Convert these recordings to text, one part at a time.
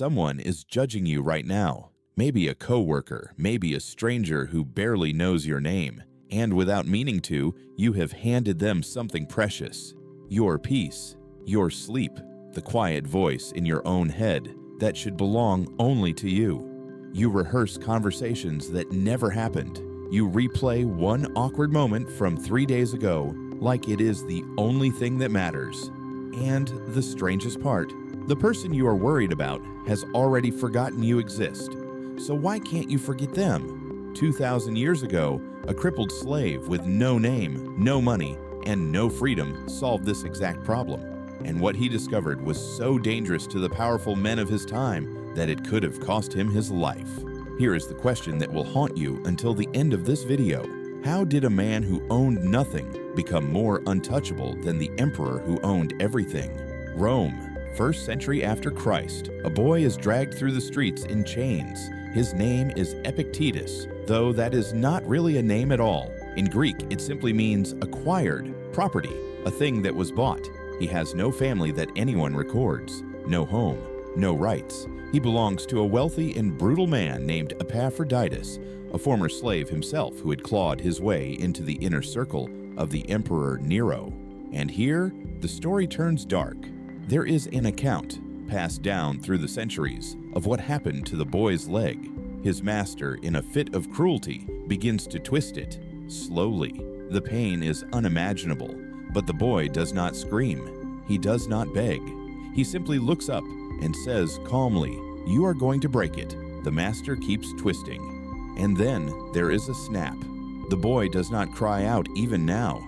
someone is judging you right now. Maybe a coworker, maybe a stranger who barely knows your name. And without meaning to, you have handed them something precious. Your peace, your sleep, the quiet voice in your own head that should belong only to you. You rehearse conversations that never happened. You replay one awkward moment from 3 days ago like it is the only thing that matters. And the strangest part, the person you are worried about has already forgotten you exist. So why can't you forget them? 2,000 years ago, a crippled slave with no name, no money, and no freedom solved this exact problem. And what he discovered was so dangerous to the powerful men of his time that it could have cost him his life. Here is the question that will haunt you until the end of this video. How did a man who owned nothing become more untouchable than the emperor who owned everything? Rome, 1st century after Christ. A boy is dragged through the streets in chains. His name is Epictetus, though that is not really a name at all. In Greek, it simply means acquired, property, a thing that was bought. He has no family that anyone records, no home, no rights. He belongs to a wealthy and brutal man named Epictetus, a former slave himself who had clawed his way into the inner circle of the Emperor Nero. And here, the story turns dark. There is an account, passed down through the centuries, of what happened to the boy's leg. His master, in a fit of cruelty, begins to twist it, slowly. The pain is unimaginable, but the boy does not scream. He does not beg. He simply looks up and says calmly, "You are going to break it." The master keeps twisting. And then there is a snap. The boy does not cry out even now.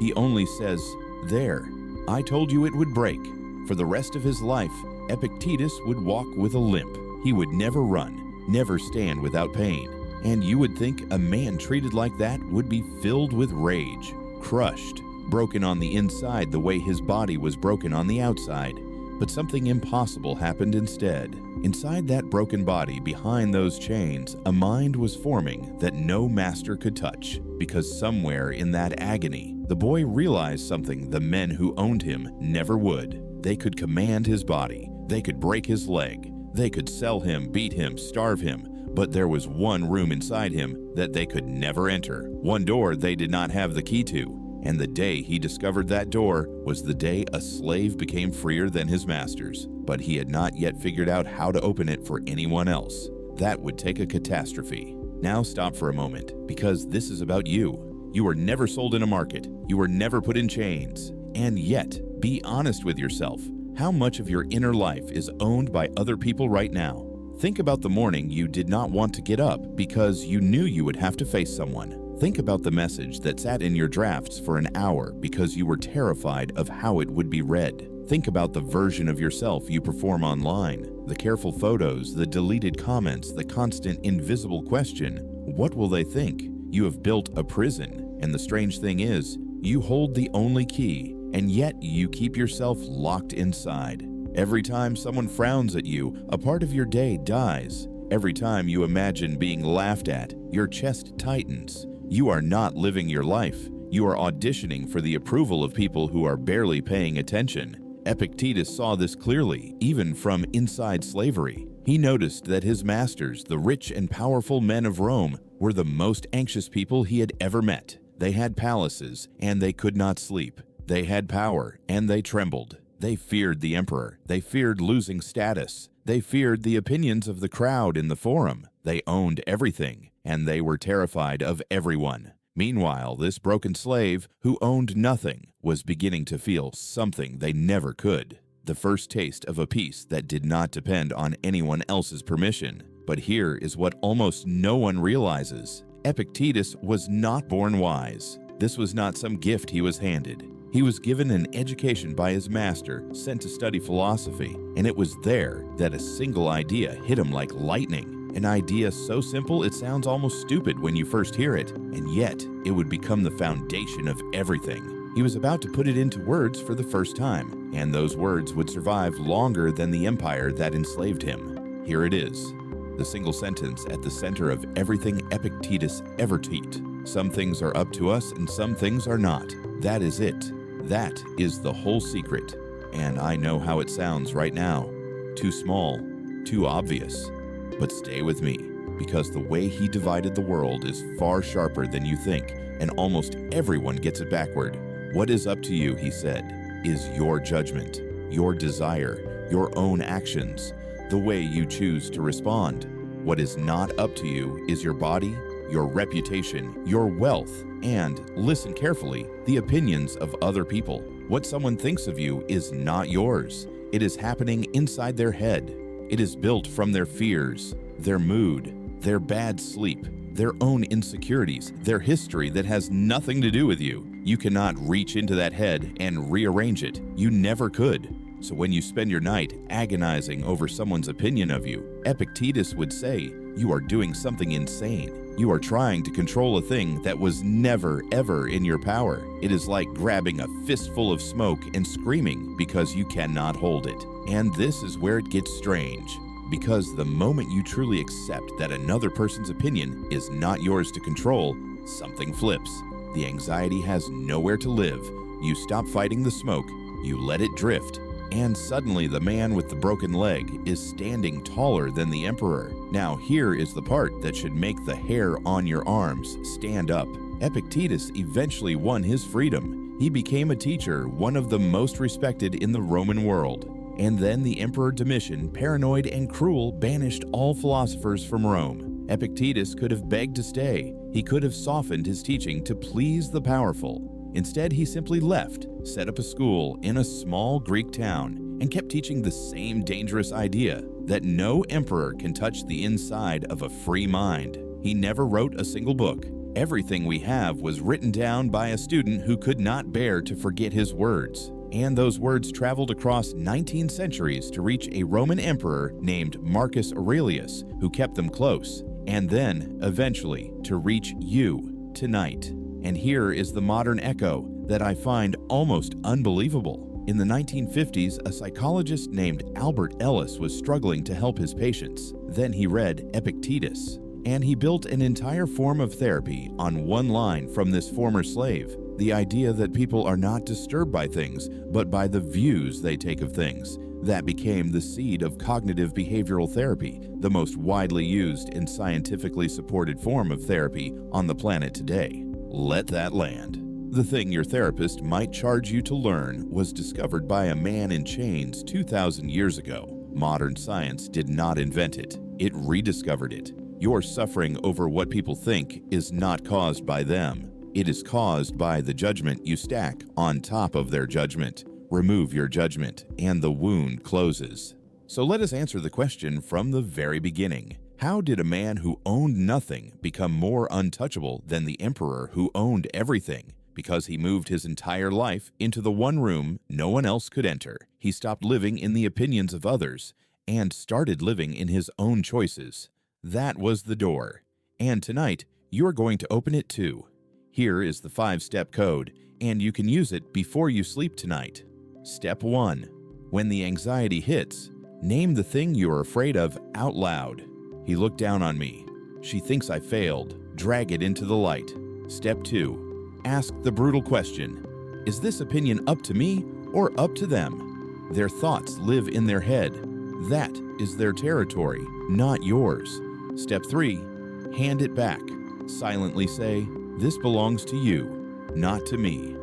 He only says, "There, I told you it would break." For the rest of his life, Epictetus would walk with a limp. He would never run, never stand without pain. And you would think a man treated like that would be filled with rage, crushed, broken on the inside the way his body was broken on the outside. But something impossible happened instead. Inside that broken body, behind those chains, a mind was forming that no master could touch, because somewhere in that agony, the boy realized something the men who owned him never would. They could command his body, they could break his leg, they could sell him, beat him, starve him, but there was one room inside him that they could never enter, one door they did not have the key to. And the day he discovered that door was the day a slave became freer than his masters. But he had not yet figured out how to open it for anyone else. That would take a catastrophe. Now stop for a moment, because this is about you. You were never sold in a market. You were never put in chains. And yet, be honest with yourself. How much of your inner life is owned by other people right now? Think about the morning you did not want to get up because you knew you would have to face someone. Think about the message that sat in your drafts for an hour because you were terrified of how it would be read. Think about the version of yourself you perform online, the careful photos, the deleted comments, the constant invisible question, what will they think? You have built a prison, and the strange thing is, you hold the only key, and yet you keep yourself locked inside. Every time someone frowns at you, a part of your day dies. Every time you imagine being laughed at, your chest tightens. You are not living your life. You are auditioning for the approval of people who are barely paying attention. Epictetus saw this clearly, even from inside slavery. He noticed that his masters, the rich and powerful men of Rome, were the most anxious people he had ever met. They had palaces, and they could not sleep. They had power, and they trembled. They feared the emperor. They feared losing status. They feared the opinions of the crowd in the forum. They owned everything, and they were terrified of everyone. Meanwhile, this broken slave, who owned nothing, was beginning to feel something they never could. The first taste of a peace that did not depend on anyone else's permission. But here is what almost no one realizes. Epictetus was not born wise. This was not some gift he was handed. He was given an education by his master, sent to study philosophy, and it was there that a single idea hit him like lightning. An idea so simple it sounds almost stupid when you first hear it, and yet it would become the foundation of everything. He was about to put it into words for the first time, and those words would survive longer than the empire that enslaved him. Here it is, the single sentence at the center of everything Epictetus ever taught. Some things are up to us and some things are not. That is it. That is the whole secret. And I know how it sounds right now. Too small, too obvious. But stay with me, because the way he divided the world is far sharper than you think, and almost everyone gets it backward. What is up to you, he said, is your judgment, your desire, your own actions, the way you choose to respond. What is not up to you is your body, your reputation, your wealth, and, listen carefully, the opinions of other people. What someone thinks of you is not yours. It is happening inside their head. It is built from their fears, their mood, their bad sleep, their own insecurities, their history that has nothing to do with you. You cannot reach into that head and rearrange it. You never could. So when you spend your night agonizing over someone's opinion of you, Epictetus would say, you are doing something insane. You are trying to control a thing that was never, ever in your power. It is like grabbing a fistful of smoke and screaming because you cannot hold it. And this is where it gets strange. Because the moment you truly accept that another person's opinion is not yours to control, something flips. The anxiety has nowhere to live. You stop fighting the smoke, you let it drift, and suddenly the man with the broken leg is standing taller than the emperor. Now here is the part that should make the hair on your arms stand up. Epictetus eventually won his freedom. He became a teacher, one of the most respected in the Roman world. And then the Emperor Domitian, paranoid and cruel, banished all philosophers from Rome. Epictetus could have begged to stay. He could have softened his teaching to please the powerful. Instead, he simply left, set up a school in a small Greek town, and kept teaching the same dangerous idea that no emperor can touch the inside of a free mind. He never wrote a single book. Everything we have was written down by a student who could not bear to forget his words. And those words traveled across 19 centuries to reach a Roman emperor named Marcus Aurelius, who kept them close, and then, eventually, to reach you tonight. And here is the modern echo that I find almost unbelievable. In the 1950s, a psychologist named Albert Ellis was struggling to help his patients. Then he read Epictetus, and he built an entire form of therapy on one line from this former slave. The idea that people are not disturbed by things, but by the views they take of things. That became the seed of cognitive behavioral therapy, the most widely used and scientifically supported form of therapy on the planet today. Let that land. The thing your therapist might charge you to learn was discovered by a man in chains 2,000 years ago. Modern science did not invent it. It rediscovered it. Your suffering over what people think is not caused by them. It is caused by the judgment you stack on top of their judgment. Remove your judgment, and the wound closes. So let us answer the question from the very beginning. How did a man who owned nothing become more untouchable than the emperor who owned everything? Because he moved his entire life into the one room no one else could enter. He stopped living in the opinions of others and started living in his own choices. That was the door. And tonight, you're going to open it too. Here is the 5-step code, and you can use it before you sleep tonight. Step 1. When the anxiety hits, name the thing you are afraid of out loud. He looked down on me. She thinks I failed. Drag it into the light. Step 2. Ask the brutal question. Is this opinion up to me or up to them? Their thoughts live in their head. That is their territory, not yours. Step 3. Hand it back. Silently say, this belongs to you, not to me.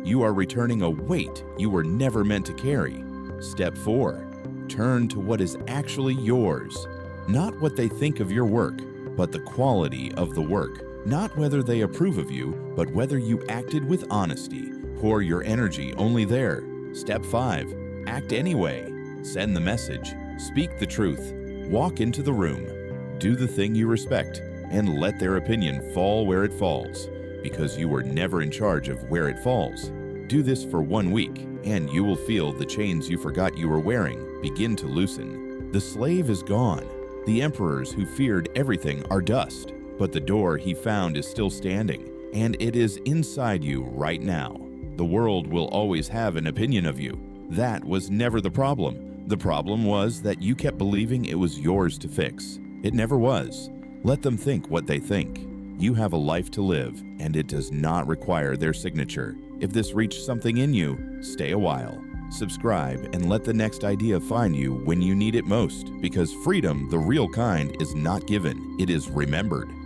You are returning a weight you were never meant to carry. Step 4. Turn to what is actually yours. Not what they think of your work, but the quality of the work. Not whether they approve of you, but whether you acted with honesty. Pour your energy only there. Step 5. Act anyway. Send the message. Speak the truth. Walk into the room. Do the thing you respect, and let their opinion fall where it falls, because you were never in charge of where it falls. Do this for 1 week, and you will feel the chains you forgot you were wearing begin to loosen. The slave is gone. The emperors who feared everything are dust, but the door he found is still standing, and it is inside you right now. The world will always have an opinion of you. That was never the problem. The problem was that you kept believing it was yours to fix. It never was. Let them think what they think. You have a life to live, and it does not require their signature. If this reached something in you, stay a while. subscribe, and let the next idea find you when you need it most, because freedom, the real kind, is not given, it is remembered.